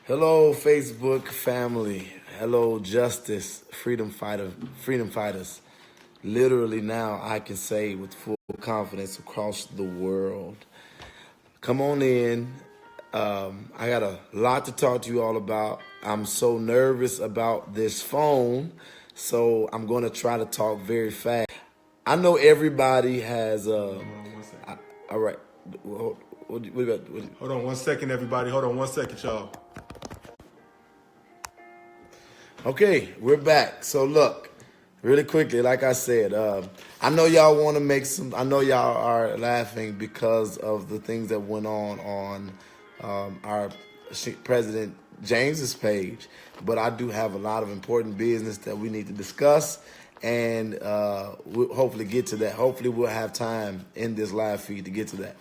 Hello, Facebook family. Hello, justice, freedom fighters. Literally now I can say with full confidence across the world. Come on in. I got a lot to talk to you all about. I'm so nervous about this phone, so I'm going to try to talk very fast. I know everybody has. All right. What got? Hold on 1 second, everybody. Hold on 1 second, y'all. Okay, we're back. So look, really quickly, like I said, I know y'all want to make some. I know y'all are laughing because of the things that went on our President James's page, but I do have a lot of important business that we need to discuss, and we'll hopefully get to that. Hopefully, we'll have time in this live feed to get to that.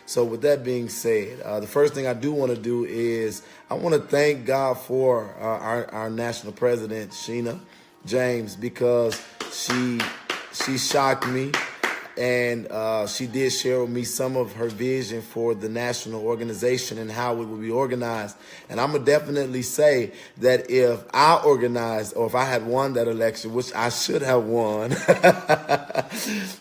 So with that being said, the first thing I do want to do is I want to thank God for our national president, Sheena James, because she shocked me, and she did share with me some of her vision for the national organization and how it would be organized. And I'm going to definitely say that if I organized, or if I had won that election, which I should have won,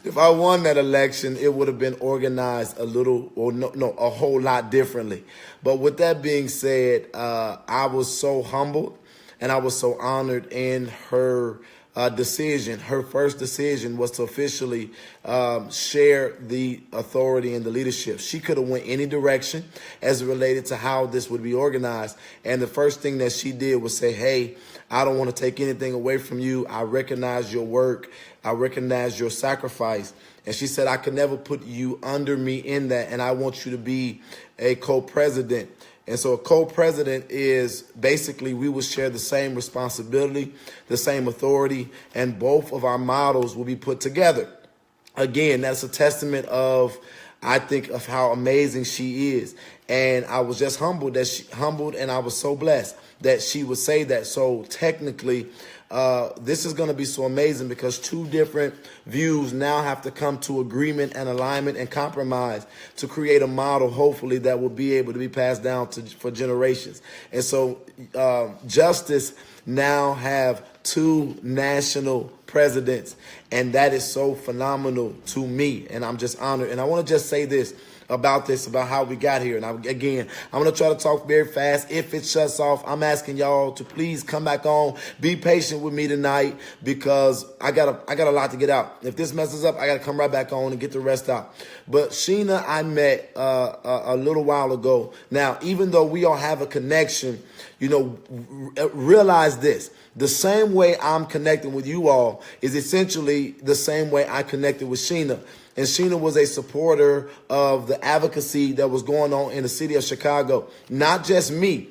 if I won that election, it would have been organized a whole lot differently. But with that being said, I was so humbled and I was so honored in her decision. Her first decision was to officially share the authority and the leadership. She could have went any direction as it related to how this would be organized. And the first thing that she did was say, hey, I don't want to take anything away from you. I recognize your work. I recognize your sacrifice. And she said, I could never put you under me in that. And I want you to be a co-president. And so a co-president is basically we will share the same responsibility, the same authority, and both of our models will be put together. Again, that's a testament of, I think, of how amazing she is. And I was just humbled and I was so blessed that she would say that. So technically, this is going to be so amazing because two different views now have to come to agreement and alignment and compromise to create a model, hopefully, that will be able to be passed down for generations. And so justice now have two national presidents, and that is so phenomenal to me. And I'm just honored. And I want to just say this about how we got here. And I'm going to try to talk very fast. If it shuts off, I'm asking y'all to please come back on. Be patient with me tonight because I got a lot to get out. If this messes up, I got to come right back on and get the rest out. But Sheena, I met a little while ago. Now, even though we all have a connection, realize this. The same way I'm connecting with you all is essentially the same way I connected with Sheena. And Sheena was a supporter of the advocacy that was going on in the city of Chicago. Not just me,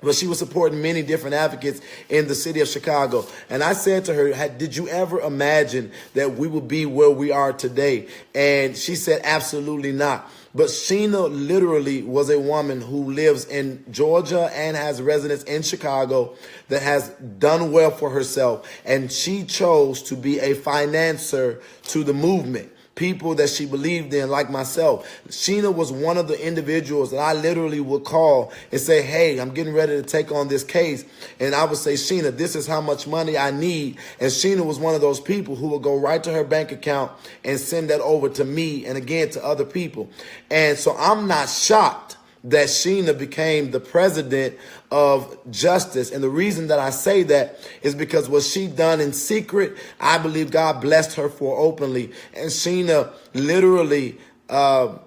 but she was supporting many different advocates in the city of Chicago. And I said to her, did you ever imagine that we would be where we are today? And she said, absolutely not. But Sheena literally was a woman who lives in Georgia and has residence in Chicago that has done well for herself. And she chose to be a financer to the movement. People that she believed in, like myself. Sheena was one of the individuals that I literally would call and say, hey, I'm getting ready to take on this case. And I would say, Sheena, this is how much money I need. And Sheena was one of those people who would go right to her bank account and send that over to me and again to other people. And so I'm not shocked that Sheena became the president of justice. And the reason that I say that is because what she done in secret, I believe God blessed her for openly. And Sheena literally, there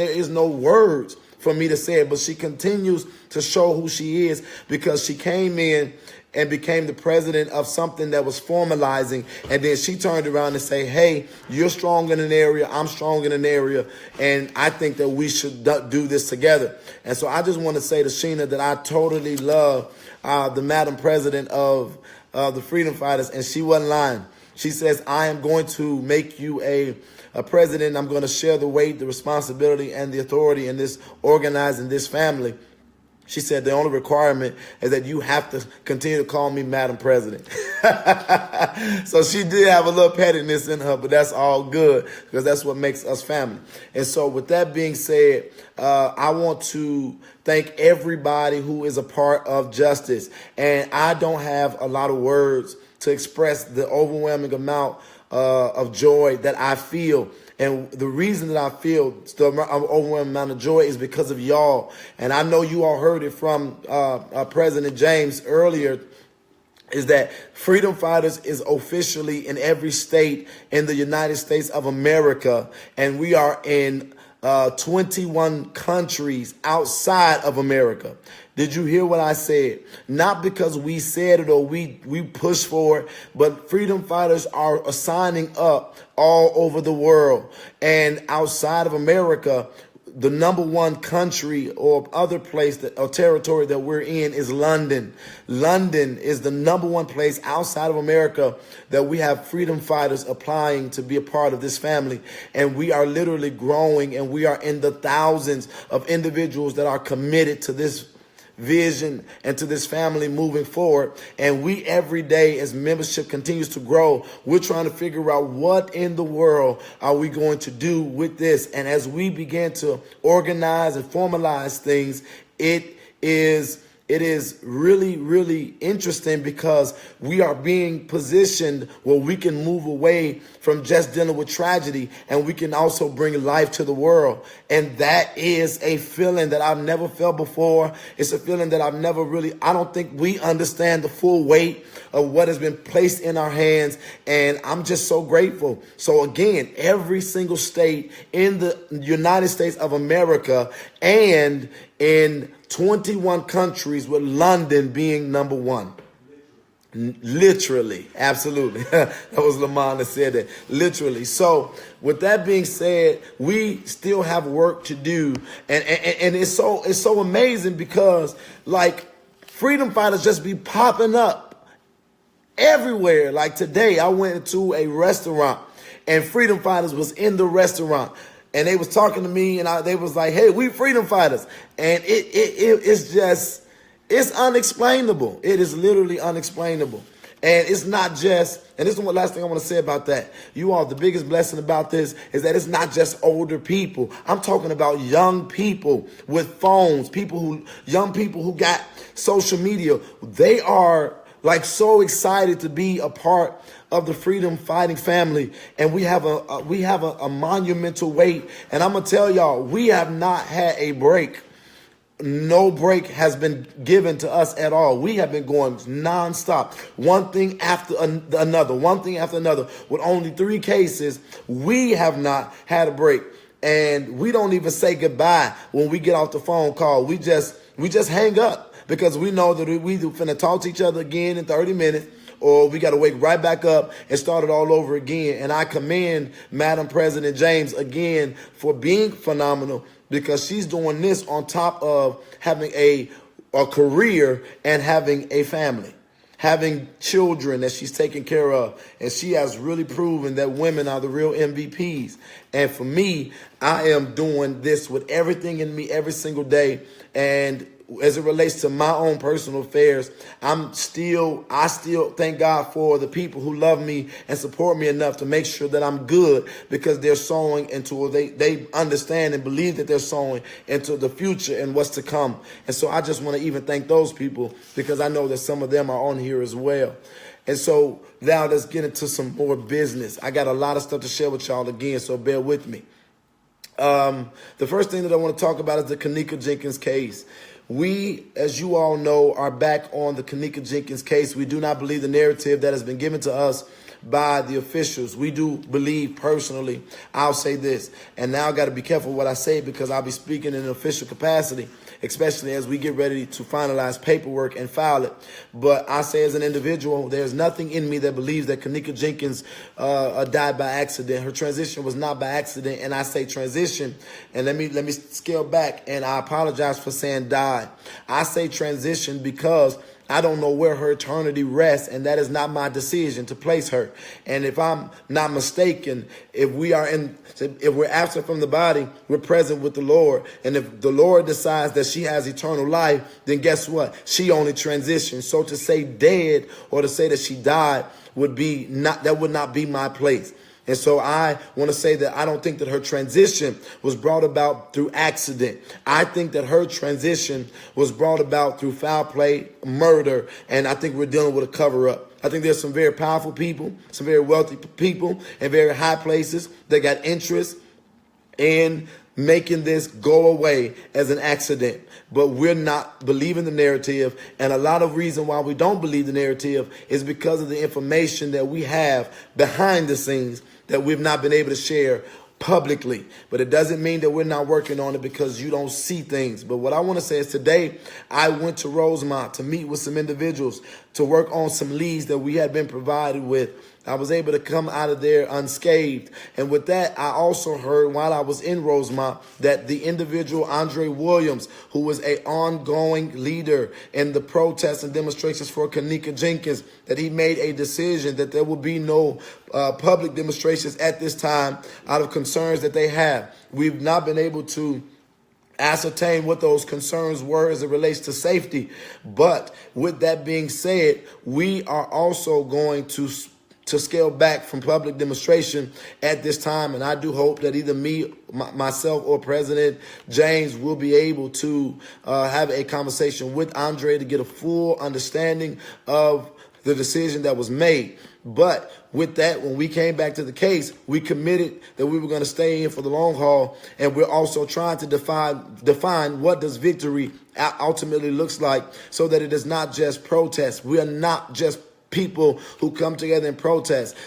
is no words for me to say it, but she continues to show who she is because she came in and became the president of something that was formalizing. And then she turned around and say, hey, you're strong in an area, I'm strong in an area, and I think that we should do this together. And so I just want to say to Sheena that I totally love the Madam President of the Freedom Fighters, and she wasn't lying. She says, I am going to make you a president. I'm going to share the weight, the responsibility, and the authority in this organizing this family. She said the only requirement is that you have to continue to call me Madam President. So she did have a little pettiness in her, but that's all good because that's what makes us family. And so with that being said, I want to thank everybody who is a part of justice. And I don't have a lot of words to express the overwhelming amount of joy that I feel. And the reason that I feel the overwhelming amount of joy is because of y'all. And I know you all heard it from President James earlier, is that Freedom Fighters is officially in every state in the United States of America. And we are in 21 countries outside of America. Did you hear what I said? Not because we said it or we pushed for it, but freedom fighters are signing up all over the world. And outside of America, the number one country or other place or territory that we're in is London. London is the number one place outside of America that we have freedom fighters applying to be a part of this family. And we are literally growing, and we are in the thousands of individuals that are committed to this vision and to this family moving forward. And we every day, as membership continues to grow, we're trying to figure out what in the world are we going to do with this. And as we begin to organize and formalize things, it is really, really interesting because we are being positioned where we can move away from just dealing with tragedy, and we can also bring life to the world. And that is a feeling that I've never felt before. It's a feeling that I don't think we understand the full weight of what has been placed in our hands. And I'm just so grateful. So again, every single state in the United States of America and in 21 countries, with London being number one. Literally, absolutely. That was Lamont that said that. Literally. So with that being said, we still have work to do. And it's so amazing because like freedom fighters just be popping up everywhere. Like today, I went into a restaurant and freedom fighters was in the restaurant. And they was talking to me, and they was like, hey, we freedom fighters. And it's unexplainable. It is literally unexplainable. And it's not just, and this is the last thing I want to say about that. You all, the biggest blessing about this is that it's not just older people. I'm talking about young people with phones, young people who got social media. They are like so excited to be a part of the freedom fighting family. And we have a monumental weight. And I'm going to tell y'all, we have not had a break. No break has been given to us at all. We have been going nonstop. One thing after another, one thing after another. With only 3 cases, we have not had a break. And we don't even say goodbye when we get off the phone call. We just hang up because we know that we finna talk to each other again in 30 minutes. Or we got to wake right back up and start it all over again. And I commend Madam President James again for being phenomenal, because she's doing this on top of having a career and having a family, having children that she's taking care of. And she has really proven that women are the real MVPs. And for me, I am doing this with everything in me every single day. And as it relates to my own personal affairs, I still thank God for the people who love me and support me enough to make sure that I'm good, because they're sowing into, they understand and believe that they're sowing into the future and what's to come. And so I just want to even thank those people, because I know that some of them are on here as well. And so now let's get into some more business. I got a lot of stuff to share with y'all again, so bear with me. The first thing that I want to talk about is the Kenneka Jenkins case. We, as you all know, are back on the Kenneka Jenkins case. We do not believe the narrative that has been given to us by the officials. We do believe personally, I'll say this, and now I got to be careful what I say, because I'll be speaking in an official capacity, especially as we get ready to finalize paperwork and file it. But I say as an individual, there's nothing in me that believes that Kenneka Jenkins died by accident. Her transition was not by accident. And I say transition, and let me scale back, and I apologize for saying died. I say transition because I don't know where her eternity rests, and that is not my decision to place her. And if I'm not mistaken, if we're absent from the body, we're present with the Lord. And if the Lord decides that she has eternal life, then guess what? She only transitions. So to say dead or to say that she died would not be my place. And so I want to say that I don't think that her transition was brought about through accident. I think that her transition was brought about through foul play, murder, and I think we're dealing with a cover-up. I think there's some very powerful people, some very wealthy people in very high places that got interest in making this go away as an accident. But we're not believing the narrative. And a lot of reason why we don't believe the narrative is because of the information that we have behind the scenes that we've not been able to share publicly. But it doesn't mean that we're not working on it because you don't see things. But what I want to say is today I went to Rosemont to meet with some individuals to work on some leads that we had been provided with. I was able to come out of there unscathed. And with that, I also heard while I was in Rosemont that the individual Andre Williams, who was an ongoing leader in the protests and demonstrations for Kenneka Jenkins, that he made a decision that there will be no public demonstrations at this time out of concerns that they have. We've not been able to ascertain what those concerns were as it relates to safety. But with that being said, we are also going to scale back from public demonstration at this time. And I do hope that either myself or President James will be able to have a conversation with Andre to get a full understanding of the decision that was made. But with that, when we came back to the case, we committed that we were going to stay in for the long haul. And we're also trying to define what does victory ultimately looks like so that it is not just protest. We are not just people who come together and protest.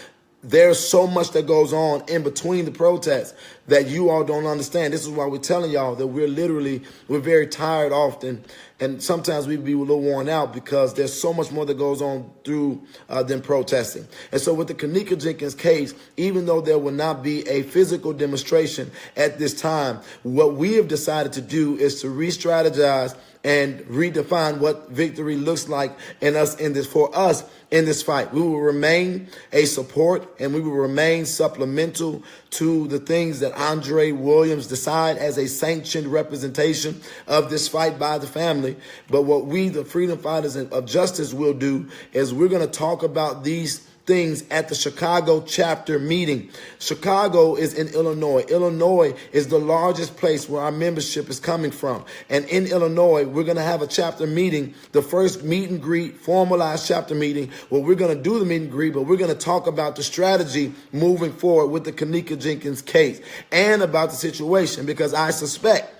There's so much that goes on in between the protests that you all don't understand. This is why we're telling y'all that we're very tired often. And sometimes we be a little worn out because there's so much more that goes on through than protesting. And so with the Kenneka Jenkins case, even though there will not be a physical demonstration at this time, what we have decided to do is to re-strategize and redefine what victory looks like for us in this fight. We will remain a support and we will remain supplemental to the things that Andre Williams decide as a sanctioned representation of this fight by the family. But what we, the freedom fighters of justice, will do is we're going to talk about these things at the Chicago chapter meeting. Chicago is in Illinois. Illinois is the largest place where our membership is coming from. And in Illinois, we're going to have a chapter meeting, the first meet and greet, formalized chapter meeting, where we're going to do the meet and greet, but we're going to talk about the strategy moving forward with the Kenneka Jenkins case and about the situation, because I suspect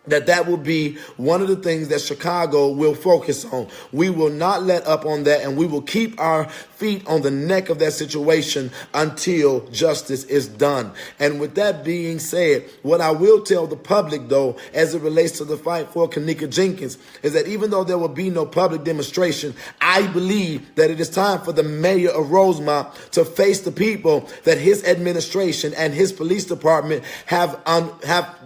that will be one of the things that Chicago will focus on. We will not let up on that, and we will keep our feet on the neck of that situation until justice is done. And with that being said, what I will tell the public, though, as it relates to the fight for Kenneka Jenkins, is that even though there will be no public demonstration, I believe that it is time for the mayor of Rosemont to face the people that his administration and his police department have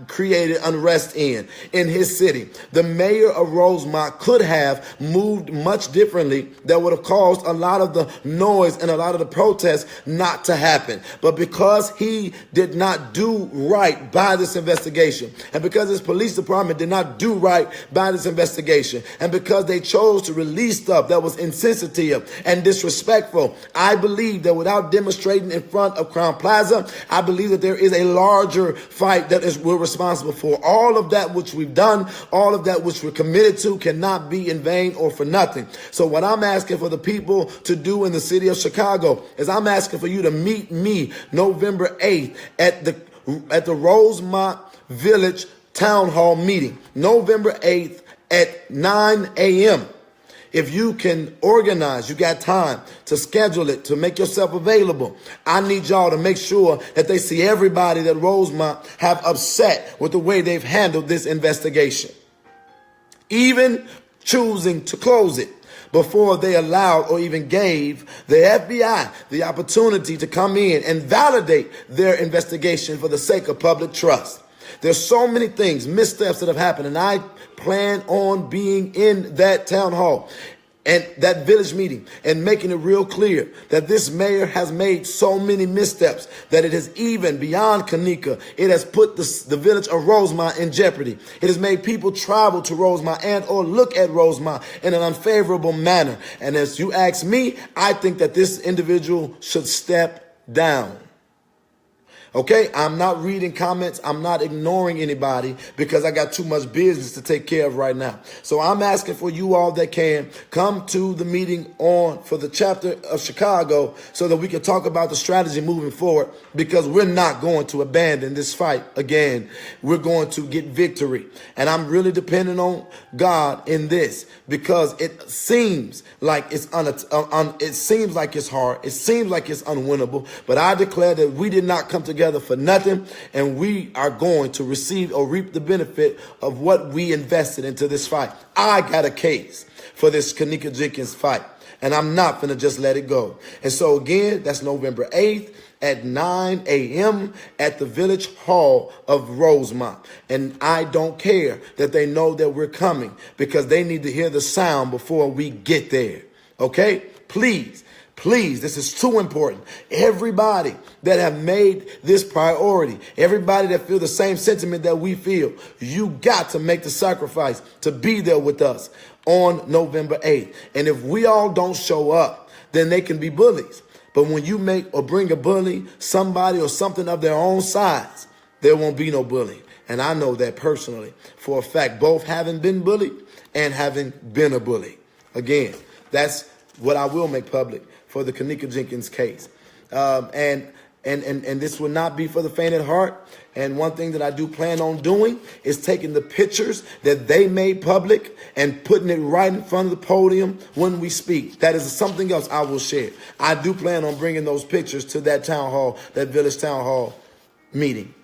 created unrest in his city. The mayor of Rosemont could have moved much differently that would have caused a lot of the noise and a lot of the protests not to happen. But because he did not do right by this investigation, and because his police department did not do right by this investigation, and because they chose to release stuff that was insensitive and disrespectful, I believe that without demonstrating in front of Crown Plaza, I believe that there is a larger fight that we're responsible for. All of that which we've done, all of that which we're committed to cannot be in vain or for nothing. So what I'm asking for the people to do in the city of Chicago is I'm asking for you to meet me November 8th at the Rosemont Village Town Hall meeting, November 8th at 9 a.m. If you can organize, you got time to schedule it, to make yourself available. I need y'all to make sure that they see everybody that Rosemont have upset with the way they've handled this investigation, even choosing to close it before they allowed or even gave the FBI the opportunity to come in and validate their investigation for the sake of public trust. There's so many things, missteps that have happened, and I plan on being in that town hall. and that village meeting and making it real clear that this mayor has made so many missteps that it has even beyond Kenneka, it has put the village of Rosemont in jeopardy. It has made people travel to Rosemont and or look at Rosemont in an unfavorable manner. And as you ask me, I think that this individual should step down. Okay, I'm not reading comments. I'm not ignoring anybody because I got too much business to take care of right now. So I'm asking for you all that can come to the meeting for the chapter of Chicago so that we can talk about the strategy moving forward, because we're not going to abandon this fight again. We're going to get victory. And I'm really depending on God in this because it seems like it seems like it's hard. It seems like it's unwinnable, but I declare that we did not come together for nothing, and we are going to receive or reap the benefit of what we invested into this fight. I got a case for this Kenneka Jenkins fight, and I'm not going to just let it go. And so again, that's November 8th at 9 a.m. at the Village Hall of Rosemont. And I don't care that they know that we're coming, because they need to hear the sound before we get there. Okay? Please, this is too important. Everybody that have made this priority, everybody that feel the same sentiment that we feel, you got to make the sacrifice to be there with us on November 8th. And if we all don't show up, then they can be bullies. But when you make or bring a bully, somebody or something of their own size, there won't be no bullying. And I know that personally for a fact, both having been bullied and having been a bully. Again, that's what I will make public for the Kenneka Jenkins case. And this will not be for the faint at heart. And one thing that I do plan on doing is taking the pictures that they made public and putting it right in front of the podium when we speak. That is something else I will share. I do plan on bringing those pictures to that town hall, that village town hall meeting.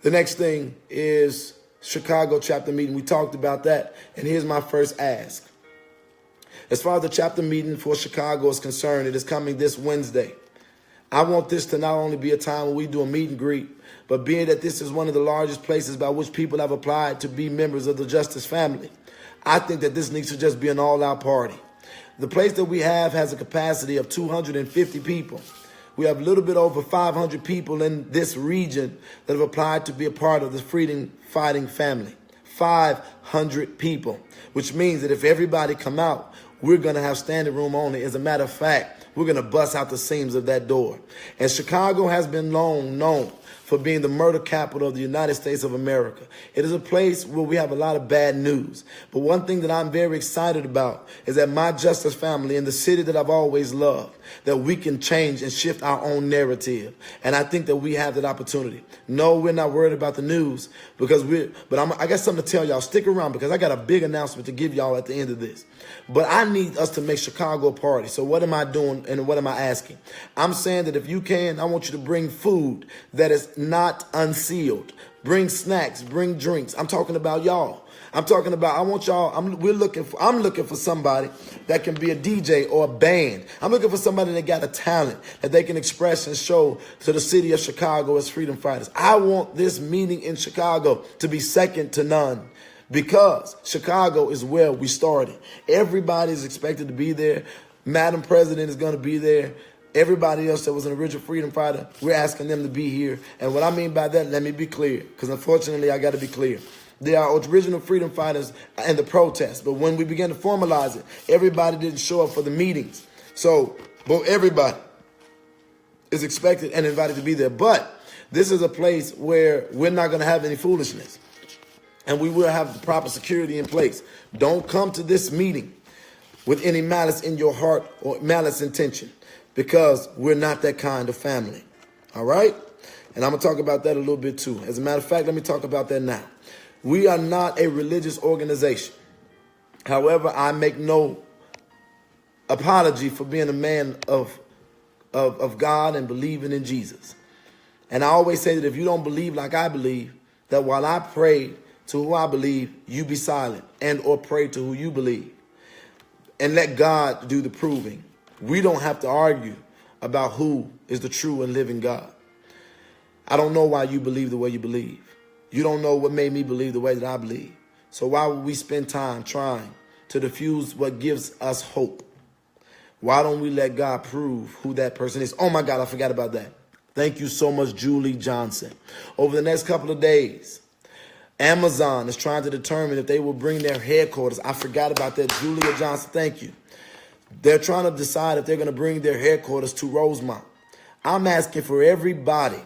The next thing is Chicago chapter meeting. We talked about that. And here's my first ask. As far as the chapter meeting for Chicago is concerned, it is coming this Wednesday. I want this to not only be a time when we do a meet and greet, but being that this is one of the largest places by which people have applied to be members of the Justice family, I think that this needs to just be an all-out party. The place that we have has a capacity of 250 people. We have a little bit over 500 people in this region that have applied to be a part of the freedom fighting family. 500 people, which means that if everybody come out, we're going to have standing room only. As a matter of fact, we're going to bust out the seams of that door. And Chicago has been long known for being the murder capital of the United States of America. It is a place where we have a lot of bad news. But one thing that I'm very excited about is that my Justice family in the city that I've always loved, that we can change and shift our own narrative. And I think that we have that opportunity. No, we're not worried about the news but I got something to tell y'all. Stick around because I got a big announcement to give y'all at the end of this. But I need us to make Chicago a party. So what am I doing and what am I asking? I'm saying that if you can, I want you to bring food that is not unsealed. Bring snacks, bring drinks. I'm talking about y'all. I'm talking about, I want y'all, I'm looking for somebody that can be a DJ or a band. I'm looking for somebody that got a talent that they can express and show to the city of Chicago as freedom fighters. I want this meeting in Chicago to be second to none, because Chicago is where we started. Everybody is expected to be there. Madam President is going to be there. Everybody else that was an original freedom fighter, we're asking them to be here. And what I mean by that, let me be clear, because unfortunately I got to be clear. There are original freedom fighters and the protests, but when we began to formalize it, everybody didn't show up for the meetings. So, everybody is expected and invited to be there. But this is a place where we're not going to have any foolishness, and we will have the proper security in place. Don't come to this meeting with any malice in your heart or malice intention, because we're not that kind of family. All right? And I'm going to talk about that a little bit too. As a matter of fact, let me talk about that now. We are not a religious organization. However, I make no apology for being a man of God and believing in Jesus. And I always say that if you don't believe like I believe, that while I pray to who I believe, you be silent and or pray to who you believe. And let God do the proving. We don't have to argue about who is the true and living God. I don't know why you believe the way you believe. You don't know what made me believe the way that I believe. So why would we spend time trying to diffuse what gives us hope. Why don't we let God prove who that person is? Oh my God, I forgot about that. Thank you so much, Julie Johnson. Over the next couple of days, Amazon is trying to determine if they will bring their headquarters. I forgot about that. Julia Johnson, thank you. They're trying to decide if they're going to bring their headquarters to Rosemont. I'm asking for everybody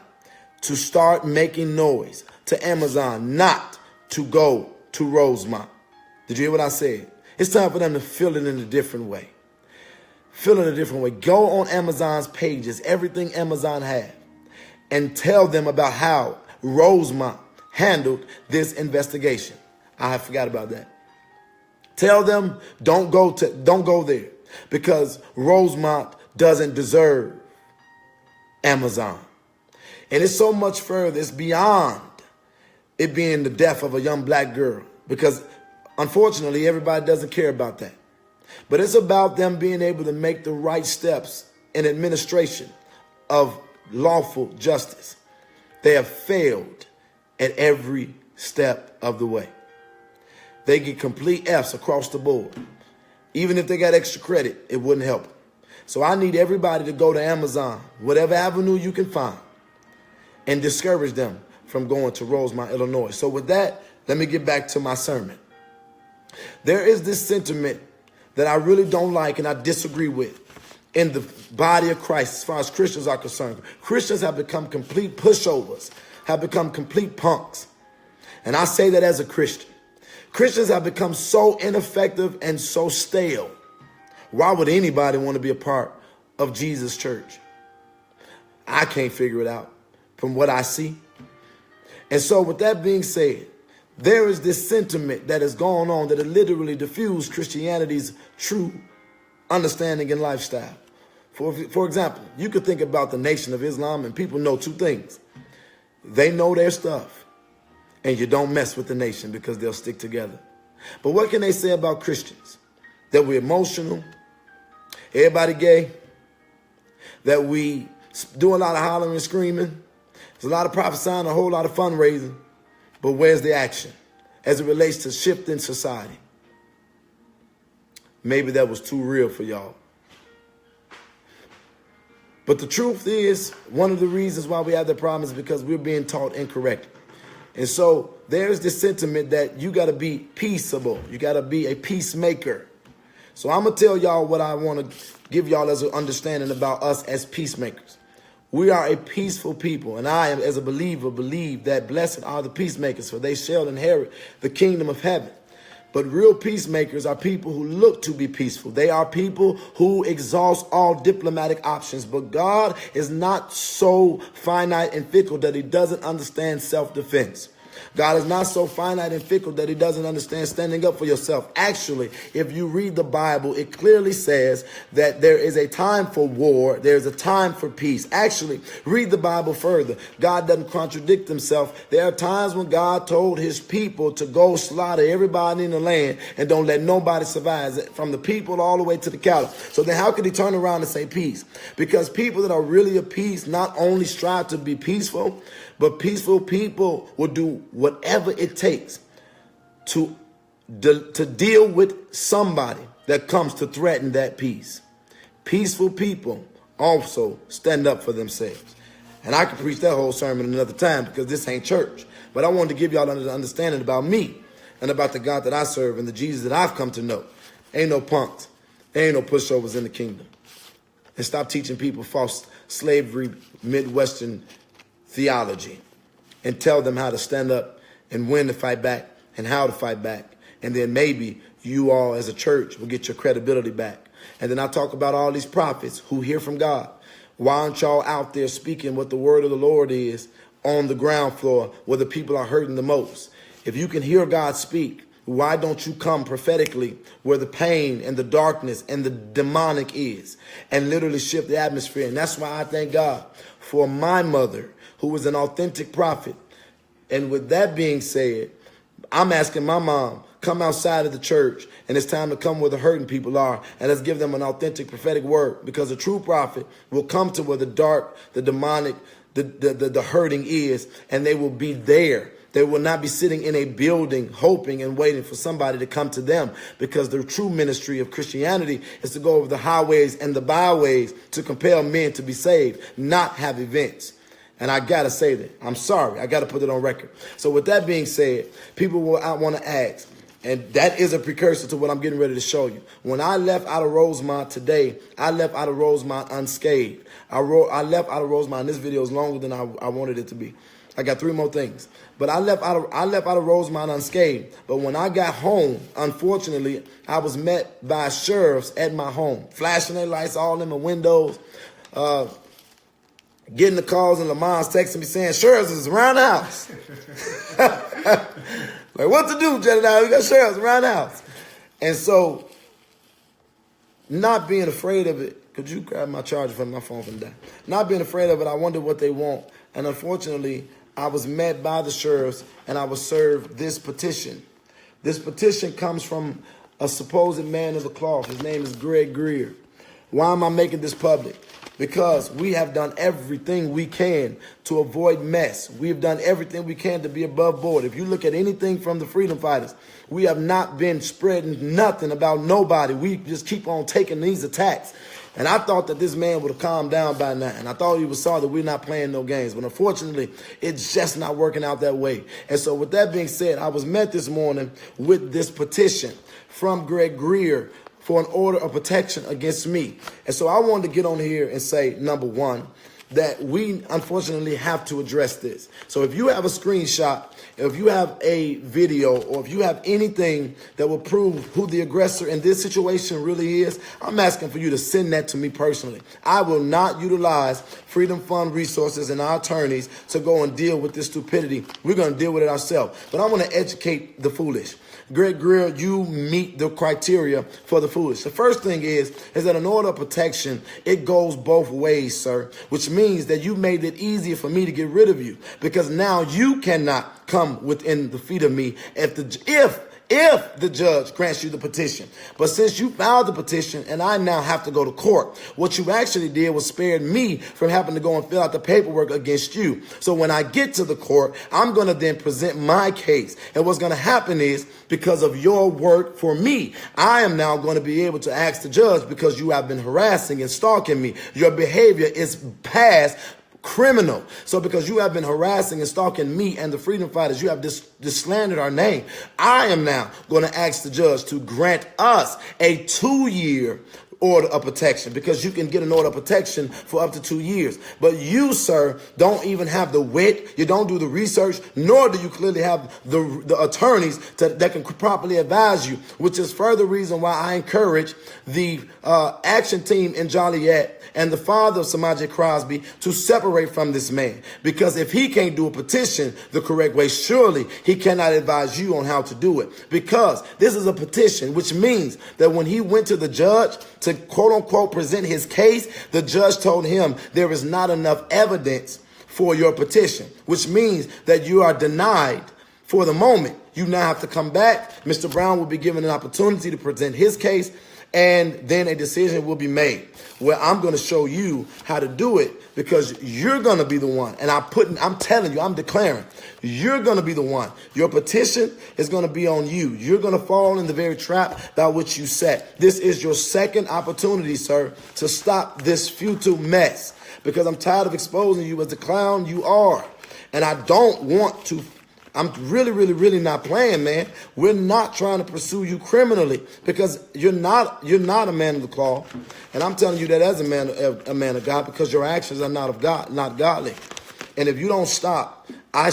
to start making noise to Amazon not to go to Rosemont. Did you hear what I said? It's time for them to feel it in a different way. Feel it in a different way. Go on Amazon's pages, everything Amazon has, and tell them about how Rosemont handled this investigation. I forgot about that. Tell them don't go there because Rosemont doesn't deserve Amazon. And it's so much further. It's beyond it being the death of a young black girl, because unfortunately everybody doesn't care about that. But it's about them being able to make the right steps in administration of lawful justice. They have failed at every step of the way. They get complete F's across the board. Even if they got extra credit, it wouldn't help them. So I need everybody to go to Amazon, whatever avenue you can find, and discourage them from going to Rosemont, Illinois. So with that, let me get back to my sermon. There is this sentiment that I really don't like and I disagree with in the body of Christ as far as Christians are concerned. Christians have become complete pushovers, have become complete punks. And I say that as a Christian. Christians have become so ineffective and so stale. Why would anybody want to be a part of Jesus' church? I can't figure it out from what I see. And so with that being said, there is this sentiment that is going on that it literally diffused Christianity's true understanding and lifestyle. For example, you could think about the Nation of Islam and people know two things. They know their stuff and you don't mess with the nation because they'll stick together. But what can they say about Christians? That we're emotional, everybody gay, that we do a lot of hollering and screaming. There's a lot of prophesying, a whole lot of fundraising. But where's the action as it relates to shifting society? Maybe that was too real for y'all. But the truth is, one of the reasons why we have the problem is because we're being taught incorrectly. And so there's this sentiment that you got to be peaceable. You got to be a peacemaker. So I'm going to tell y'all what I want to give y'all as an understanding about us as peacemakers. We are a peaceful people, and I, as a believer, believe that blessed are the peacemakers, for they shall inherit the kingdom of heaven. But real peacemakers are people who look to be peaceful. They are people who exhaust all diplomatic options. But God is not so finite and fickle that he doesn't understand self-defense. God is not so finite and fickle that he doesn't understand standing up for yourself. Actually, if you read the Bible, it clearly says that there is a time for war. There's a time for peace. Actually, read the Bible further. God doesn't contradict himself. There are times when God told his people to go slaughter everybody in the land and don't let nobody survive, from the people all the way to the cattle. So then how could he turn around and say peace? Because people that are really at peace not only strive to be peaceful, but peaceful people will do whatever it takes to deal with somebody that comes to threaten that peace. Peaceful people also stand up for themselves. And I could preach that whole sermon another time because this ain't church. But I wanted to give y'all an understanding about me and about the God that I serve and the Jesus that I've come to know. Ain't no punks. Ain't no pushovers in the kingdom. And stop teaching people false slavery, Midwestern theology, and tell them how to stand up and when to fight back and how to fight back. And then maybe you all as a church will get your credibility back. And then I talk about all these prophets who hear from God. Why aren't y'all out there speaking what the word of the Lord is on the ground floor where the people are hurting the most? If you can hear God speak, why don't you come prophetically where the pain and the darkness and the demonic is and literally shift the atmosphere? And that's why I thank God for my mother, who was an authentic prophet. And with that being said, I'm asking my mom, come outside of the church, and it's time to come where the hurting people are, and let's give them an authentic prophetic word, because a true prophet will come to where the dark, the demonic, the hurting is, and they will be there They will not be sitting in a building hoping and waiting for somebody to come to them, because the true ministry of Christianity is to go over the highways and the byways to compel men to be saved, not have events. And I got to say that. I'm sorry. I got to put it on record. So with that being said, people will want to ask, and that is a precursor to what I'm getting ready to show you. When I left out of Rosemont today, I left out of Rosemont unscathed. I left out of Rosemont, and this video is longer than I wanted it to be. I got 3 more things. But I left out of Rosemont unscathed. But when I got home, unfortunately, I was met by sheriffs at my home, flashing their lights all in my windows, getting the calls, and Lamont's texting me saying, sheriffs is around the house. Like, what to do, Jedidah? We got sheriffs around the house. And so, not being afraid of it, could you grab my charger from my phone from that? Not being afraid of it, I wondered what they want. And unfortunately, I was met by the sheriffs, and I was served this petition. This petition comes from a supposed man of the cloth. His name is Greg Greer. Why am I making this public? Because we have done everything we can to avoid mess. We have done everything we can to be above board. If you look at anything from the freedom fighters, we have not been spreading nothing about nobody. We just keep on taking these attacks. And I thought that this man would have calmed down by now. And I thought he was sorry that we're not playing no games. But unfortunately, it's just not working out that way. And so with that being said, I was met this morning with this petition from Greg Greer for an order of protection against me. And so I wanted to get on here and say, number one, that we unfortunately have to address this. So if you have a screenshot, if you have a video, or if you have anything that will prove who the aggressor in this situation really is, I'm asking for you to send that to me personally. I will not utilize Freedom Fund resources and our attorneys to go and deal with this stupidity. We're going to deal with it ourselves. But I want to educate the foolish. Greg Greer, you meet the criteria for the foolish. The first thing is that an order of protection, it goes both ways, sir, which means that you made it easier for me to get rid of you, because now you cannot come within the feet of me if the judge grants you the petition. But since you filed the petition and I now have to go to court, what you actually did was spared me from having to go and fill out the paperwork against you. So when I get to the court, I'm going to then present my case. And what's going to happen is, because of your work for me, I am now going to be able to ask the judge, because you have been harassing and stalking me. Your behavior is past criminal. So because you have been harassing and stalking me and the freedom fighters, you have slandered our name. I am now going to ask the judge to grant us a 2-year order of protection, because you can get an order of protection for up to 2 years. But you, sir, don't even have the wit. You don't do the research, nor do you clearly have the attorneys that can properly advise you, which is further reason why I encourage the action team in Joliet and the father of Samaje Crosby to separate from this man. Because if he can't do a petition the correct way, surely he cannot advise you on how to do it. Because this is a petition, which means that when he went to the judge to quote unquote present his case, the judge told him there is not enough evidence for your petition, which means that you are denied for the moment. You now have to come back. Mr. Brown will be given an opportunity to present his case, and then a decision will be made where I'm going to show you how to do it, because you're going to be the one. And I'm telling you, I'm declaring, you're going to be the one. Your petition is going to be on you. You're going to fall in the very trap by which you set. This is your second opportunity, sir, to stop this futile mess, because I'm tired of exposing you as the clown you are. And I don't want to. I'm really, really, really not playing, man. We're not trying to pursue you criminally, because you're not a man of the cloth. And I'm telling you that as a man of God, because your actions are not of God, not godly. And if you don't stop, I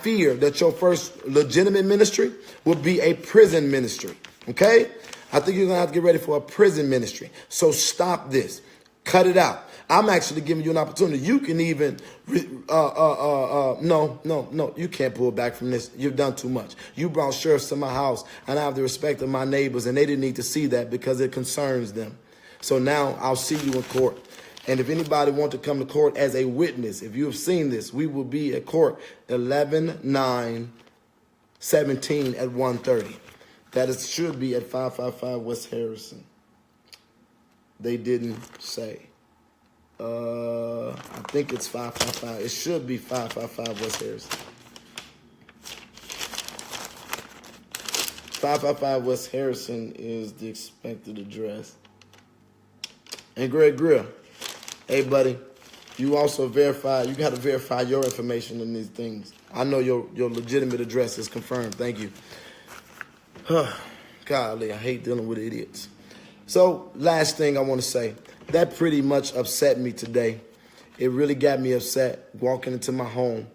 fear that your first legitimate ministry will be a prison ministry. Okay? I think you're going to have to get ready for a prison ministry. So stop this. Cut it out. I'm actually giving you an opportunity. You can even, no, you can't pull back from this. You've done too much. You brought sheriffs to my house, and I have the respect of my neighbors, and they didn't need to see that because it concerns them. So now I'll see you in court. And if anybody wants to come to court as a witness, if you have seen this, we will be at court 11/9/17 at 1:30. That should be at 555 West Harrison. They didn't say. I think it's 555. It should be 555 West Harrison. 555 West Harrison is the expected address. And Greg Grill, hey buddy, you also verify, you got to verify your information in these things. I know your legitimate address is confirmed. Thank you. Golly, I hate dealing with idiots. So last thing I want to say, that pretty much upset me today. It really got me upset walking into my home,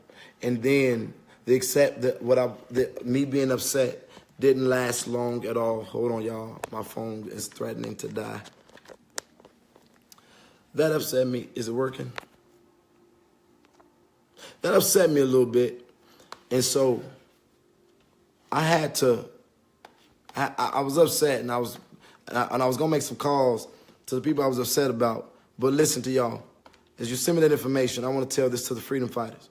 and then me being upset didn't last long at all. Hold on, y'all. My phone is threatening to die. That upset me. Is it working? That upset me a little bit, and so I had to. I was upset, and I was gonna make some calls to the people I was upset about. But listen to y'all. As you send me that information, I want to tell this to the freedom fighters.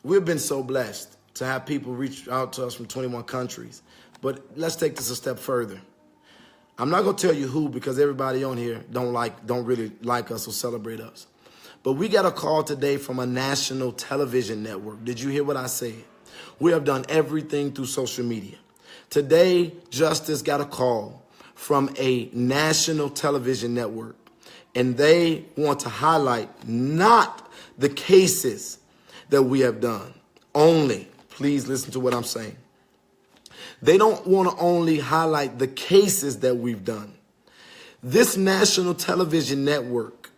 We've been so blessed to have people reach out to us from 21 countries. But let's take this a step further. I'm not going to tell you who, because everybody on here don't really like us or celebrate us. But we got a call today from a national television network. Did you hear what I said? We have done everything through social media. Today, Justice got a call from a national television network. And they want to highlight not the cases that we have done only. Please listen to what I'm saying. They don't want to only highlight the cases that we've done. This national television network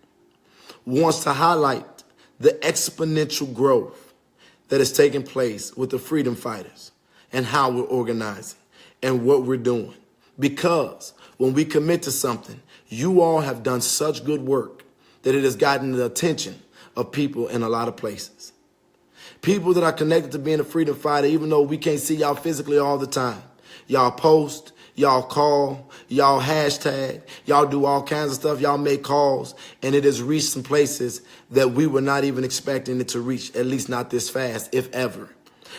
wants to highlight the exponential growth that is taking place with the freedom fighters and how we're organizing and what we're doing. Because when we commit to something, you all have done such good work that it has gotten the attention of people in a lot of places. People that are connected to being a freedom fighter, even though we can't see y'all physically all the time. Y'all post, y'all call, y'all hashtag, y'all do all kinds of stuff. Y'all make calls, and it has reached some places that we were not even expecting it to reach, at least not this fast, if ever.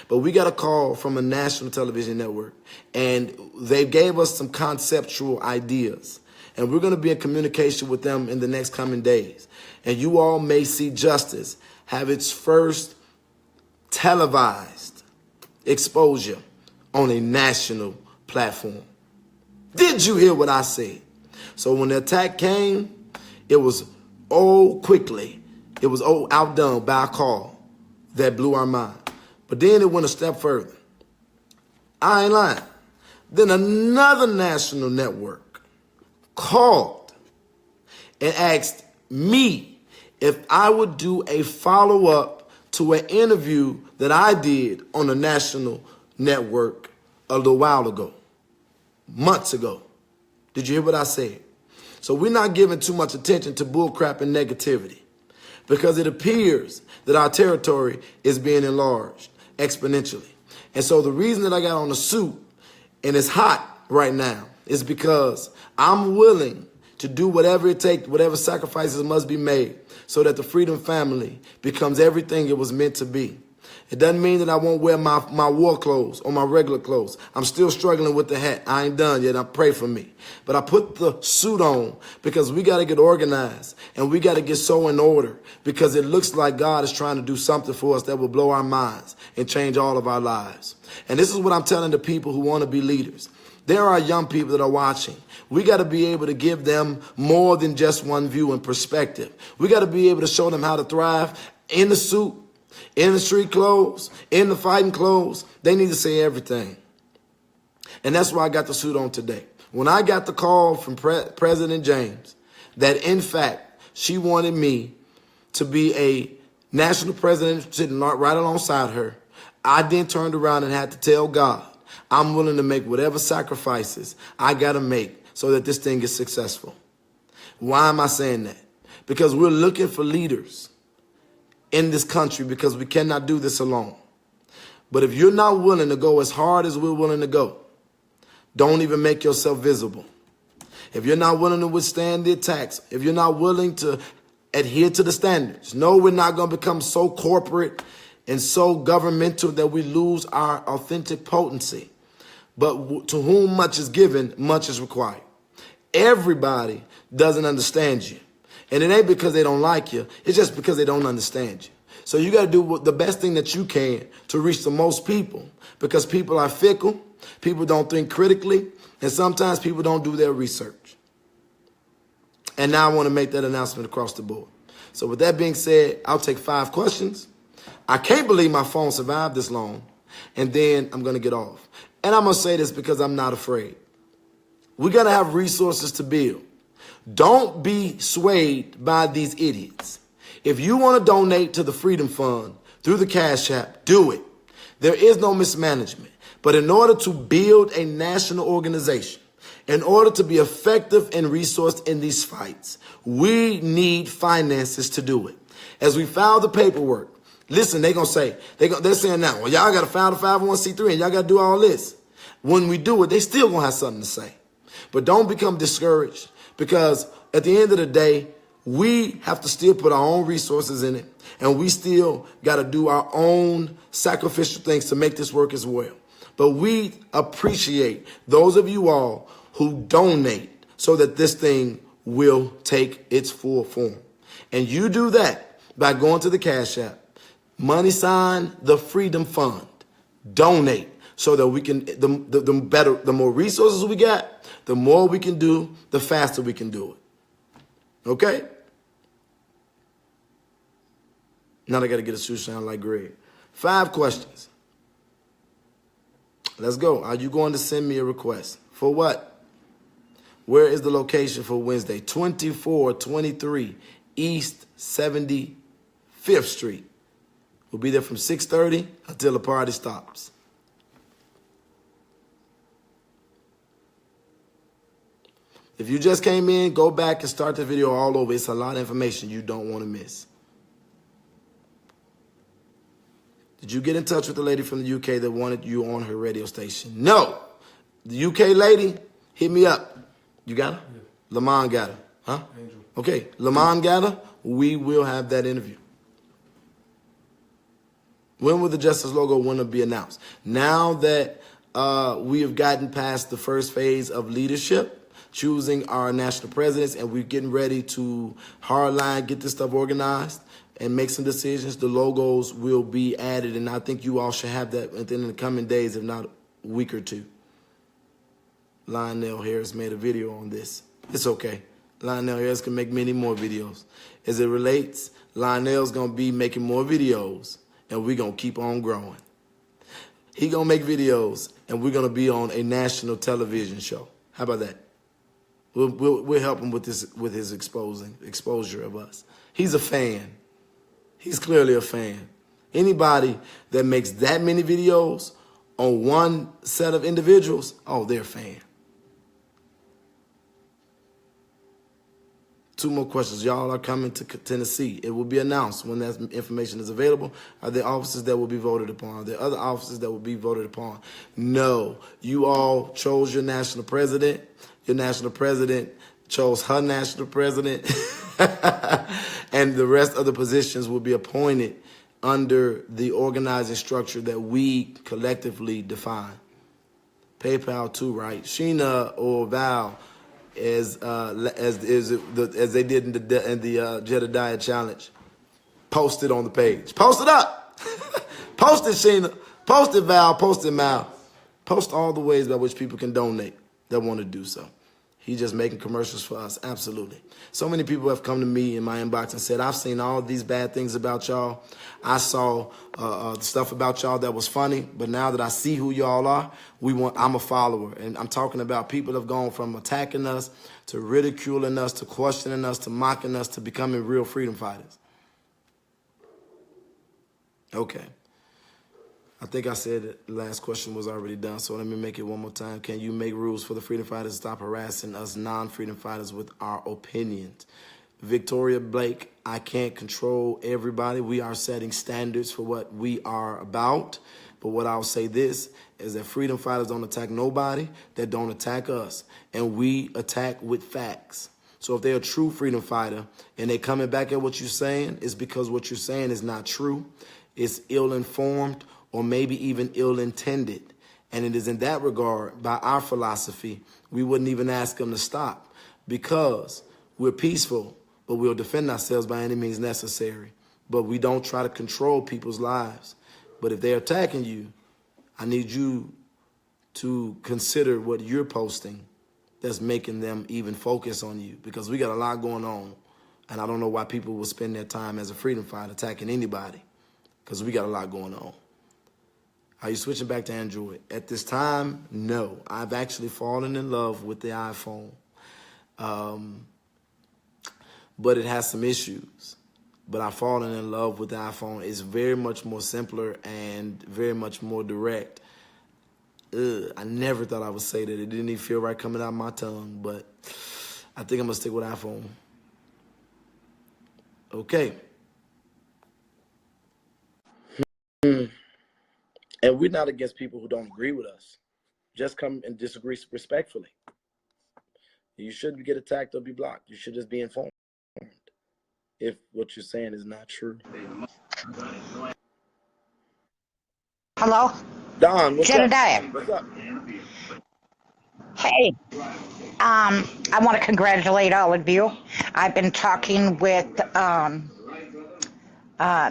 But we got a call from a national television network, and they gave us some conceptual ideas. And we're going to be in communication with them in the next coming days. And you all may see Justice have its first televised exposure on a national platform. Did you hear what I said? So when the attack came, it was quickly. It was outdone by a call that blew our mind. But then it went a step further. I ain't lying. Then another national network called and asked me if I would do a follow-up to an interview that I did on a national network a little while ago, months ago. Did you hear what I said? So we're not giving too much attention to bullcrap and negativity, because it appears that our territory is being enlarged exponentially. And so the reason that I got on the suit and it's hot right now is because I'm willing to do whatever it takes, whatever sacrifices must be made so that the Freedom Family becomes everything it was meant to be. It doesn't mean that I won't wear my war clothes or my regular clothes. I'm still struggling with the hat. I ain't done yet. Pray for me. But I put the suit on because we got to get organized and we got to get so in order, because it looks like God is trying to do something for us that will blow our minds and change all of our lives. And this is what I'm telling the people who want to be leaders. There are young people that are watching. We got to be able to give them more than just one view and perspective. We got to be able to show them how to thrive in the suit, in the street clothes, in the fighting clothes. They need to say everything. And that's why I got the suit on today. When I got the call from President James that, in fact, she wanted me to be a national president sitting right alongside her, I then turned around and had to tell God, I'm willing to make whatever sacrifices I got to make so that this thing is successful. Why am I saying that? Because we're looking for leaders in this country, because we cannot do this alone. But if you're not willing to go as hard as we're willing to go, don't even make yourself visible. If you're not willing to withstand the attacks, if you're not willing to adhere to the standards, no, we're not going to become so corporate and so governmental that we lose our authentic potency. But to whom much is given, much is required. Everybody doesn't understand you. And it ain't because they don't like you. It's just because they don't understand you. So you got to do the best thing that you can to reach the most people, because people are fickle, People don't think critically, and sometimes people don't do their research. And now I want to make that announcement across the board. So with that being said, I'll take 5 questions. I can't believe my phone survived this long. And then I'm going to get off. And I'm going to say this because I'm not afraid. We're going to have resources to build. Don't be swayed by these idiots. If you want to donate to the Freedom Fund through the Cash App, do it. There is no mismanagement. But in order to build a national organization, in order to be effective and resourced in these fights, we need finances to do it. As we file the paperwork, listen, they're saying now, well, y'all got to file the 501c3 and y'all got to do all this. When we do it, they still going to have something to say. But don't become discouraged, because at the end of the day, we have to still put our own resources in it, and we still got to do our own sacrificial things to make this work as well. But we appreciate those of you all who donate so that this thing will take its full form. And you do that by going to the Cash App, money sign the Freedom Fund, donate so that we can, the more resources we got, the more we can do, the faster we can do it. Okay? Now I got to get a shoe sound like Greg. 5 questions. Let's go. Are you going to send me a request? For what? Where is the location for Wednesday? 2423 East 75th Street. We'll be there from 6:30 until the party stops. If you just came in, go back and start the video all over. It's a lot of information you don't want to miss. Did you get in touch with the lady from the UK that wanted you on her radio station? No. The UK lady, hit me up. You got her? Yeah. Lamont got her. Huh? Angel. Okay. Lamont got her. We will have that interview. When will the Justice logo winner be announced? Now that we have gotten past the first phase of leadership, choosing our national presidents, and we're getting ready to hardline, get this stuff organized, and make some decisions, the logos will be added, and I think you all should have that within the coming days, if not a week or 2. Lionel Harris made a video on this. It's okay. Lionel Harris can make many more videos. As it relates, Lionel's going to be making more videos, and we're going to keep on growing. He going to make videos, and we're going to be on a national television show. How about that? We'll help him with his exposure of us. He's a fan. He's clearly a fan. Anybody that makes that many videos on one set of individuals, oh, they're a fan. 2 more questions. Y'all are coming to Tennessee. It will be announced when that information is available. Are there offices that will be voted upon? Are there other offices that will be voted upon? No. You all chose your national president. Your national president chose her national president. And the rest of the positions will be appointed under the organizing structure that we collectively define. PayPal too, right? Sheena or Val, as they did in the Jedidah challenge, post it on the page. Post it up. Post it, Sheena. Post it, Val. Post it, Mal. Post all the ways by which people can donate that want to do so. He's just making commercials for us. Absolutely. So many people have come to me in my inbox and said, I've seen all these bad things about y'all. I saw the stuff about y'all that was funny, but now that I see who y'all are, I'm a follower. And I'm talking about people have gone from attacking us to ridiculing us to questioning us to mocking us to becoming real freedom fighters. Okay. I think I said that the last question was already done, so let me make it one more time. Can you make rules for the freedom fighters to stop harassing us non-freedom fighters with our opinions? Victoria Blake, I can't control everybody. We are setting standards for what we are about. But what I'll say this is that freedom fighters don't attack nobody that don't attack us. And we attack with facts. So if they're a true freedom fighter and they're coming back at what you're saying, it's because what you're saying is not true. It's ill-informed, or maybe even ill-intended. And it is in that regard, by our philosophy, we wouldn't even ask them to stop, because we're peaceful, but we'll defend ourselves by any means necessary. But we don't try to control people's lives. But if they're attacking you, I need you to consider what you're posting that's making them even focus on you, because we got a lot going on. And I don't know why people will spend their time as a freedom fighter attacking anybody, because we got a lot going on. Are you switching back to Android? At this time, no. I've actually fallen in love with the iPhone. But it has some issues. But I've fallen in love with the iPhone. It's very much more simpler and very much more direct. I never thought I would say that. It didn't even feel right coming out of my tongue, but I think I'm gonna stick with iPhone. Okay. And we're not against people who don't agree with us. Just come and disagree respectfully. You shouldn't get attacked or be blocked. You should just be informed if what you're saying is not true. Hello? Don, what's up? Jedidah. What's up? Hey, I want to congratulate all of you. I've been talking with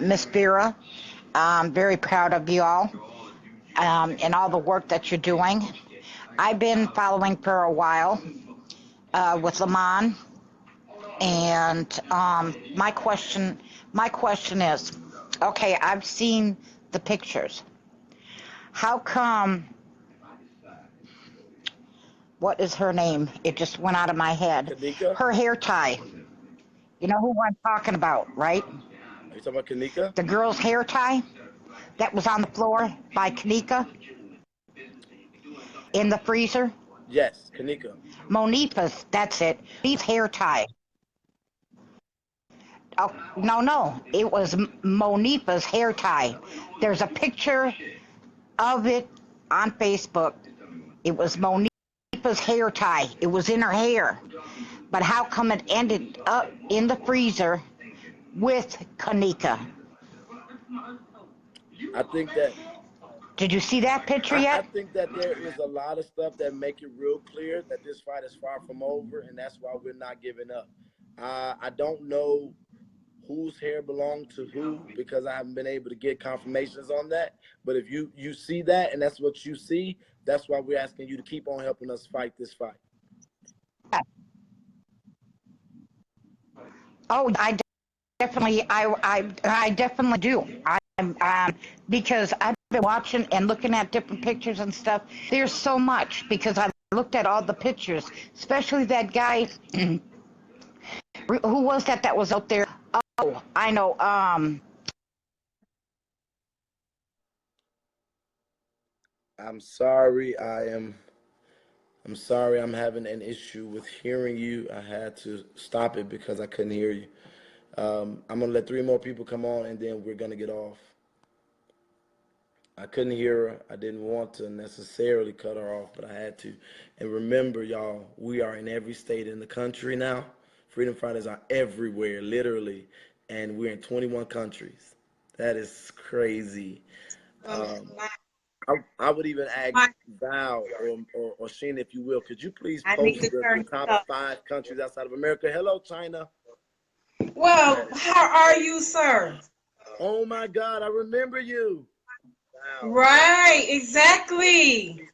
Miss Vera. I'm very proud of you all and all the work that you're doing. I've been following for a while with Lamont, and my question is, okay, I've seen the pictures. How come? What is her name? It just went out of my head. Kenneka? Her hair tie. You know who I'm talking about, right? Are you talking about Kenneka? The girl's hair tie that was on the floor by Kenneka in the freezer. Yes, Kenneka. Monifa's, that's it. Monifa's hair tie. Oh, no. It was Monifa's hair tie. There's a picture of it on Facebook. It was Monifa's hair tie. It was in her hair. But how come it ended up in the freezer with Kenneka? I think that Did you see that picture I yet? think that there is a lot of stuff that make it real clear that this fight is far from over, and that's why we're not giving up. I don't know whose hair belonged to who, because I haven't been able to get confirmations on that. But if you see that and that's what you see, that's why we're asking you to keep on helping us fight this fight. Oh, I definitely do. Because I've been watching and looking at different pictures and stuff. There's so much, because I looked at all the pictures, especially that guy. Who was that was out there? Oh, I know. I'm sorry. I'm sorry. I'm having an issue with hearing you. I had to stop it because I couldn't hear you. I'm gonna let 3 more people come on, and then we're gonna get off. I couldn't hear her. I didn't want to necessarily cut her off, but I had to. And remember, y'all, we are in every state in the country now. Freedom fighters are everywhere, literally, and we're in 21 countries. That is crazy. I would even ask Val or Sheena, if you will, could you please post the top 5 countries outside of America? Hello, China. Well, how are you, sir? Oh my God, I remember you. Right, exactly.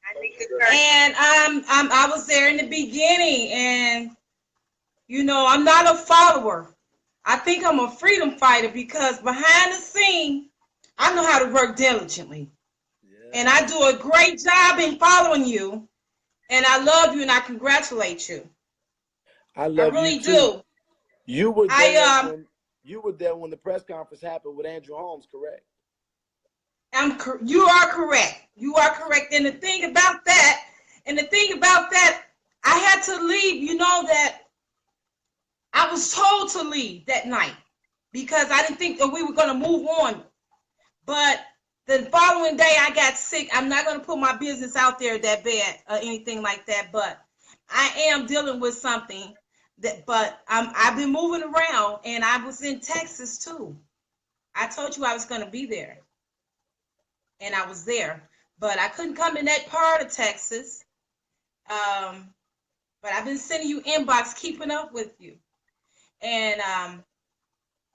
And I was there in the beginning, and you know, I'm not a follower. I think I'm a freedom fighter, because behind the scene, I know how to work diligently. Yeah. And I do a great job in following you, and I love you, and I congratulate you. I love really you too. Do. You were there you were there when the press conference happened with Andrew Holmes, correct? You are correct. You are correct. And the thing about that, I had to leave. You know that I was told to leave that night because I didn't think that we were going to move on. But the following day I got sick. I'm not going to put my business out there that bad or anything like that, but I am dealing with something but I've been moving around, and I was in Texas too. I told you I was going to be there, and I was there, but I couldn't come in that part of Texas. But I've been sending you inbox, keeping up with you, and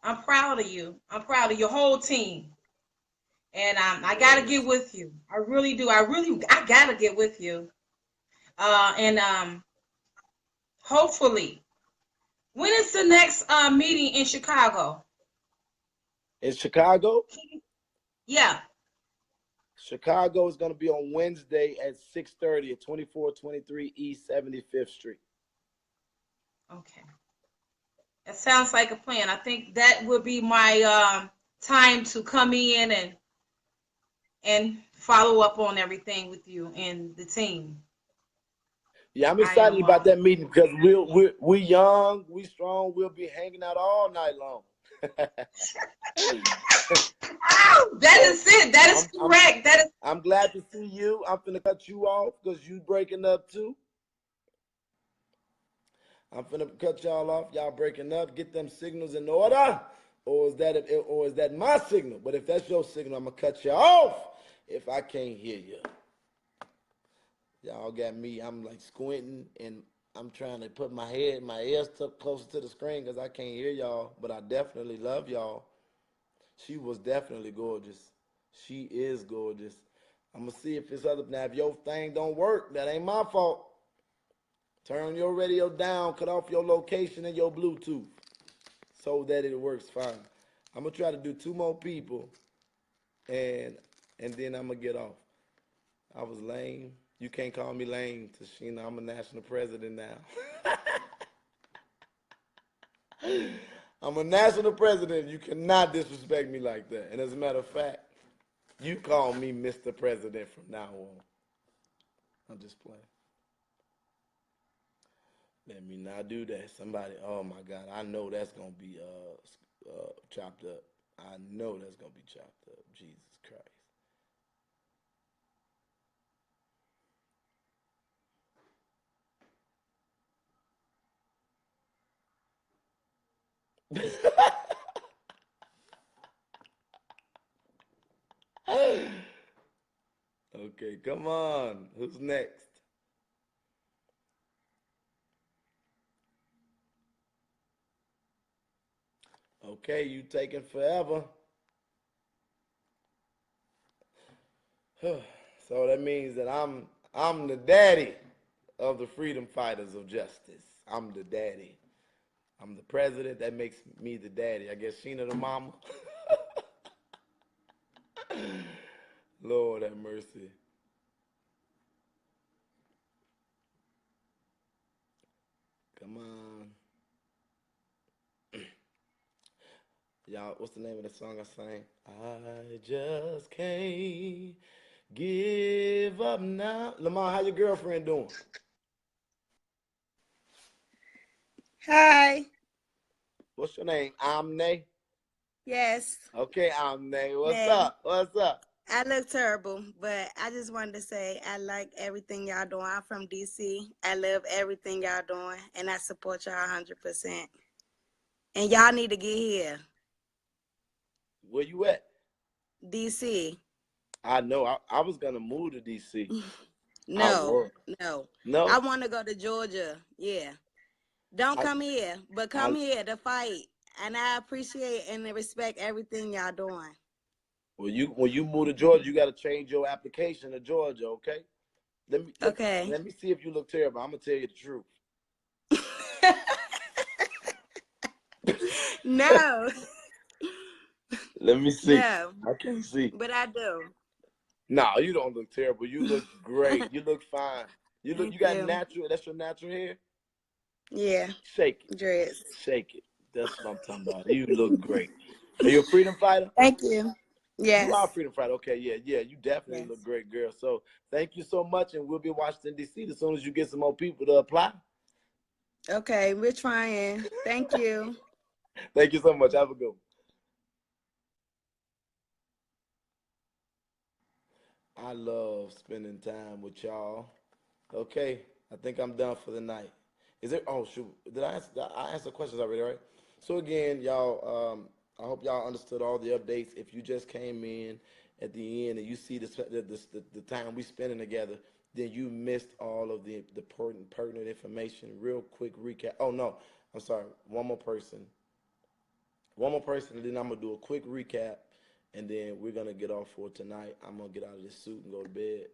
I'm proud of you. I'm proud of your whole team, And I gotta get with you. I really do. I gotta get with you. And hopefully, when is the next meeting in Chicago? In Chicago? Yeah. Chicago is going to be on Wednesday at 6:30 at 2423 East 75th Street. Okay. That sounds like a plan. I think that would be my time to come in and follow up on everything with you and the team. Yeah, I'm excited about that meeting because we're young, we strong, we'll be hanging out all night long. Oh, that is it. That is correct. I'm glad to see you. I'm finna cut you off because you breaking up too. I'm finna cut y'all off. Y'all breaking up. Get them signals in order. Or is that my signal? But if that's your signal, I'm gonna cut you off if I can't hear you. Y'all got me. I'm like squinting and I'm trying to put my ears tucked closer to the screen because I can't hear y'all. But I definitely love y'all. She was definitely gorgeous. She is gorgeous. I'm gonna see if it's other. Now, if your thing don't work, that ain't my fault. Turn your radio down, cut off your location and your Bluetooth so that it works fine. I'm gonna try to do 2 more people, and then I'm gonna get off. I was lame. You can't call me lame, Tashina. I'm a national president now. I'm a national president. You cannot disrespect me like that. And as a matter of fact, you call me Mr. President from now on. I'm just playing. Let me not do that. Somebody, oh my God, I know that's gonna be chopped up. I know that's gonna be chopped up. Jesus Christ. Okay, come on. Who's next? Okay, you taking forever. So that means that I'm the daddy of the freedom fighters of justice. I'm the daddy. I'm the president. That makes me the daddy. I guess Sheena the mama. Lord have mercy. Come on. Y'all, what's the name of the song I sang? I just can't give up now. Lamar, how your girlfriend doing? Hi. What's your name? Amne? Yes. Okay, Amne. What's Man, up? What's up? I look terrible, but I just wanted to say I like everything y'all doing. I'm from DC. I love everything y'all doing, and I support y'all 100%. And y'all need to get here. Where you at? DC. I know. I was gonna move to DC. No. No. I want to go to Georgia. Yeah. Don't come here, but come here to fight. And I appreciate and respect everything y'all doing. When you move to Georgia, you got to change your application to Georgia, okay? Let me see if you look terrible. I'm gonna tell you the truth. No. Let me see. No. I can't see. But I do. No, you don't look terrible. You look great. You look fine. You got natural. That's your natural hair. Yeah. Shake it. Dreads. Shake it. That's what I'm talking about. You look great. Are you a freedom fighter? Thank you. Yes. You are a freedom fighter. Okay, yeah. You definitely look great, girl. So thank you so much, and we'll be in Washington, D.C. as soon as you get some more people to apply. Okay, we're trying. Thank you. Thank you so much. Have a good one. I love spending time with y'all. Okay, I think I'm done for the night. Is there? Oh shoot! Did I answer questions already? Right. So again, y'all. I hope y'all understood all the updates. If you just came in at the end and you see the time we spending together, then you missed all of the pertinent information. Real quick recap. Oh no, I'm sorry. One more person, and then I'm gonna do a quick recap, and then we're gonna get off for tonight. I'm gonna get out of this suit and go to bed.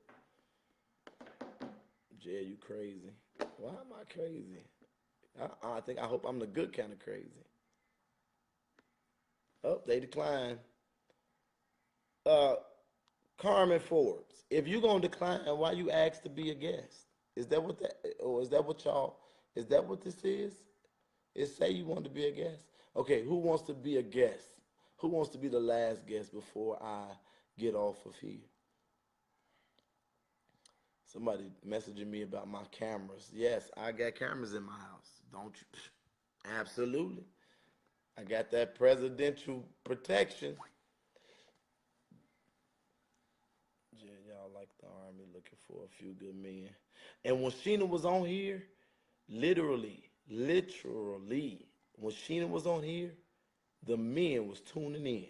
Jay, you crazy? Why am I crazy? I hope I'm the good kind of crazy. Oh, they decline. Carmen Forbes, if you're gonna decline, why you asked to be a guest? Is that what that, or is that what y'all? Is that what this is? It say you want to be a guest. Okay, who wants to be a guest? Who wants to be the last guest before I get off of here? Somebody messaging me about my cameras. Yes, I got cameras in my house. Don't you? Absolutely. I got that presidential protection. Yeah, y'all like the army looking for a few good men. And when Sheena was on here, literally, when Sheena was on here, the men was tuning in.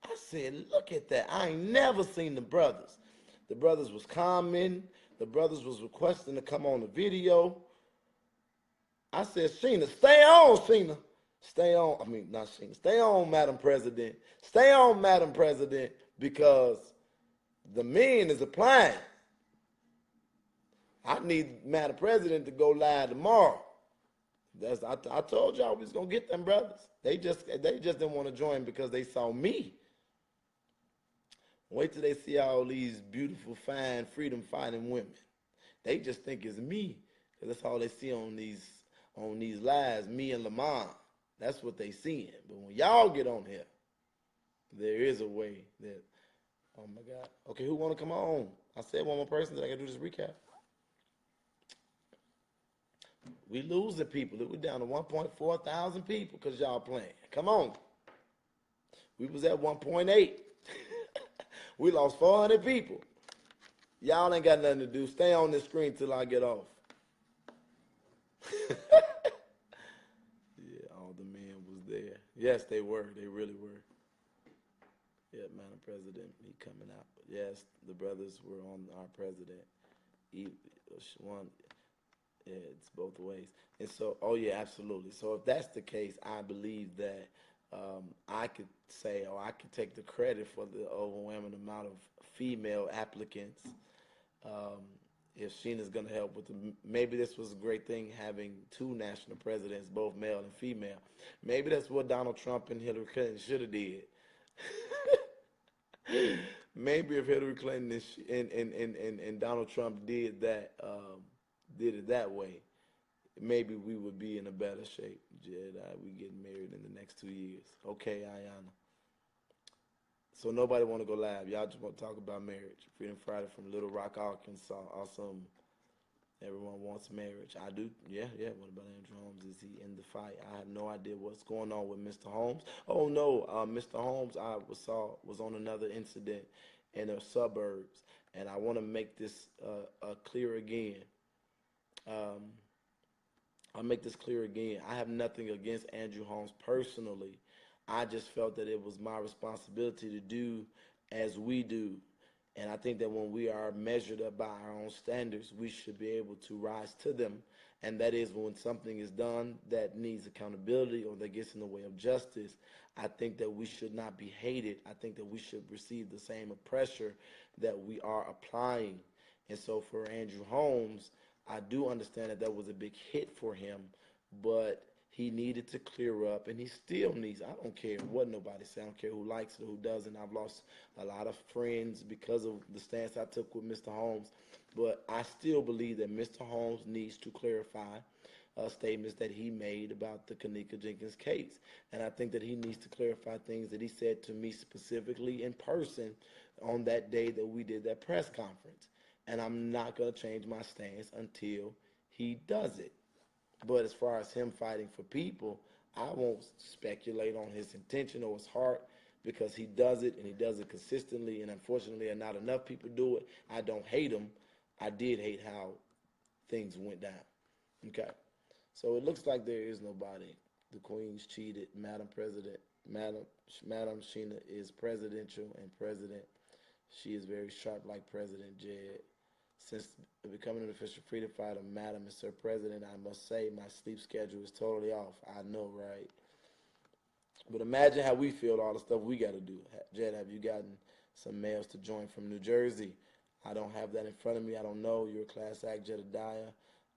I said, look at that. I ain't never seen the brothers. The brothers was commenting. The brothers was requesting to come on the video. I said, Sheena, stay on, Sheena. Stay on. I mean, not Sheena. Stay on, Madam President. Stay on, Madam President, because the men is applying. I need Madam President to go live tomorrow. I told y'all we was gonna get them brothers. They just didn't want to join because they saw me. Wait till they see all these beautiful, fine, freedom-fighting women. They just think it's me, because that's all they see on these lives, me and Lamont. That's what they seeing. But when y'all get on here, there is a way that, oh my God. Okay, who want to come on? I said one more person that I got to do this recap. We losing people. We're down to 1.4 thousand people because y'all playing. Come on. We was at 1.8. We lost 400 people. Y'all ain't got nothing to do. Stay on this screen till I get off. Yeah, all the men was there. Yes, they were. They really were. Yeah, Madam President, he coming out. Yes, the brothers were on our president. One, yeah, it's both ways. And so, oh yeah, absolutely. So if that's the case, I believe that I could say, or I could take the credit for the overwhelming amount of female applicants. If Sheena's going to help with maybe this was a great thing having two national presidents, both male and female. Maybe that's what Donald Trump and Hillary Clinton should have did. Maybe if Hillary Clinton and Donald Trump did it that way, maybe we would be in a better shape. Jedidah, we getting married in the next 2 years. Okay, Ayana. So nobody want to go live. Y'all just want to talk about marriage. Freedom Friday from Little Rock, Arkansas. Awesome. Everyone wants marriage. I do. Yeah. What about Andrew Holmes? Is he in the fight? I have no idea what's going on with Mr. Holmes. Oh, no. Mr. Holmes, I was on another incident in the suburbs. And I want to make this clear again. I'll make this clear again. I have nothing against Andrew Holmes personally. I just felt that it was my responsibility to do as we do. And I think that when we are measured up by our own standards, we should be able to rise to them. And that is when something is done that needs accountability or that gets in the way of justice, I think that we should not be hated. I think that we should receive the same pressure that we are applying. And so for Andrew Holmes, I do understand that was a big hit for him, but he needed to clear up, and he still needs. I don't care what nobody says. I don't care who likes it or who doesn't. I've lost a lot of friends because of the stance I took with Mr. Holmes, but I still believe that Mr. Holmes needs to clarify statements that he made about the Kenneka Jenkins case, and I think that he needs to clarify things that he said to me specifically in person on that day that we did that press conference. And I'm not going to change my stance until he does it. But as far as him fighting for people, I won't speculate on his intention or his heart because he does it and he does it consistently. And unfortunately, not enough people do it. I don't hate him. I did hate how things went down. Okay. So it looks like there is nobody. The Queen's cheated. Madam Sheena is presidential and president. She is very sharp like President Jed. Since becoming an official freedom fighter, Madam and Sir President, I must say my sleep schedule is totally off. I know, right? But imagine how we feel, all the stuff we got to do. Jed, have you gotten some mails to join from New Jersey? I don't have that in front of me. I don't know. You're a class act, Jedidah.